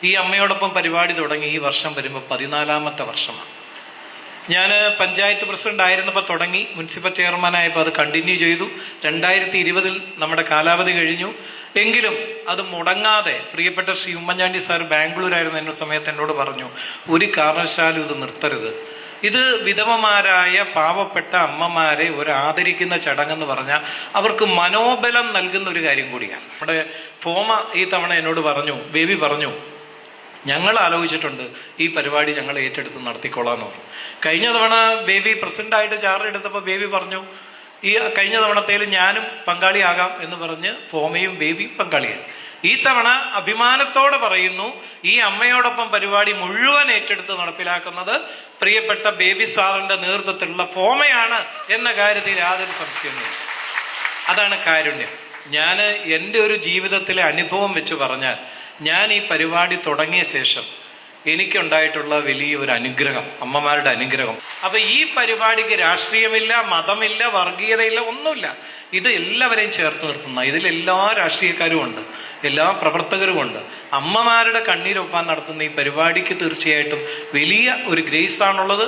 ഈ അമ്മയോടൊപ്പം പരിപാടി തുടങ്ങി ഈ വർഷം വരുമ്പോൾ 14ാമത്തെ വർഷമാണ്. ഞാൻ പഞ്ചായത്ത് പ്രസിഡന്റ് ആയിരുന്നപ്പോൾ തുടങ്ങി, മുനിസിപ്പൽ ചെയർമാനായപ്പോൾ അത് കണ്ടിന്യൂ ചെയ്തു. 2020 നമ്മുടെ കാലാവധി കഴിഞ്ഞു. എങ്കിലും അത് മുടങ്ങാതെ പ്രിയപ്പെട്ട ശ്രീ ഉമ്മൻചാണ്ടി സാർ ബാംഗ്ലൂരായിരുന്ന എന്ന സമയത്ത് എന്നോട് പറഞ്ഞു, ഒരു കാരണവശാലും ഇത് നിർത്തരുത്. ഇത് വിധവമാരായ പാവപ്പെട്ട അമ്മമാരെ ഒരു ആദരിക്കുന്ന ചടങ്ങെന്ന് പറഞ്ഞാൽ അവർക്ക് മനോബലം നൽകുന്ന ഒരു കാര്യം കൂടിയാണ്. നമ്മുടെ ഫോമ ഈ തവണ എന്നോട് പറഞ്ഞു, ബേബി പറഞ്ഞു, ഞങ്ങൾ ആലോചിച്ചിട്ടുണ്ട്, ഈ പരിപാടി ഞങ്ങൾ ഏറ്റെടുത്ത് നടത്തിക്കൊള്ളാന്ന് പറഞ്ഞു. കഴിഞ്ഞ തവണ ബേബി പ്രസിഡന്റായിട്ട് ചാർജ് എടുത്തപ്പോൾ ബേബി പറഞ്ഞു, ഈ കഴിഞ്ഞ തവണത്തേൽ ഞാനും പങ്കാളിയാകാം എന്ന് പറഞ്ഞ് ഫോമയും ബേബിയും പങ്കാളിയായി. ഈ തവണ അഭിമാനത്തോടെ പറയുന്നു, ഈ അമ്മയോടൊപ്പം പരിപാടി മുഴുവൻ ഏറ്റെടുത്ത് നടപ്പിലാക്കുന്നത് പ്രിയപ്പെട്ട ബേബി സാറിന്റെ നേതൃത്വത്തിലുള്ള ഫോമയാണ് എന്ന കാര്യത്തിൽ യാതൊരു സംശയമില്ല. അതാണ് കാരുണ്യം. ഞാൻ എൻ്റെ ഒരു ജീവിതത്തിലെ അനുഭവം വെച്ച് പറഞ്ഞാൽ, ഞാൻ ഈ പരിപാടി തുടങ്ങിയ ശേഷം എനിക്കുണ്ടായിട്ടുള്ള വലിയൊരു അനുഗ്രഹം, അമ്മമാരുടെ അനുഗ്രഹം. അപ്പൊ ഈ പരിപാടിക്ക് രാഷ്ട്രീയമില്ല, മതമില്ല, വർഗീയതയില്ല, ഒന്നുമില്ല. ഇത് എല്ലാവരെയും ചേർത്ത് നിർത്തുന്ന, ഇതിലെല്ലാ രാഷ്ട്രീയക്കാരും ഉണ്ട്, എല്ലാ പ്രവർത്തകരും ഉണ്ട്. അമ്മമാരുടെ കണ്ണീരൊപ്പാൻ നടത്തുന്ന ഈ പരിപാടിക്ക് തീർച്ചയായിട്ടും വലിയ ഒരു ഗ്രേസ് ആണുള്ളത്.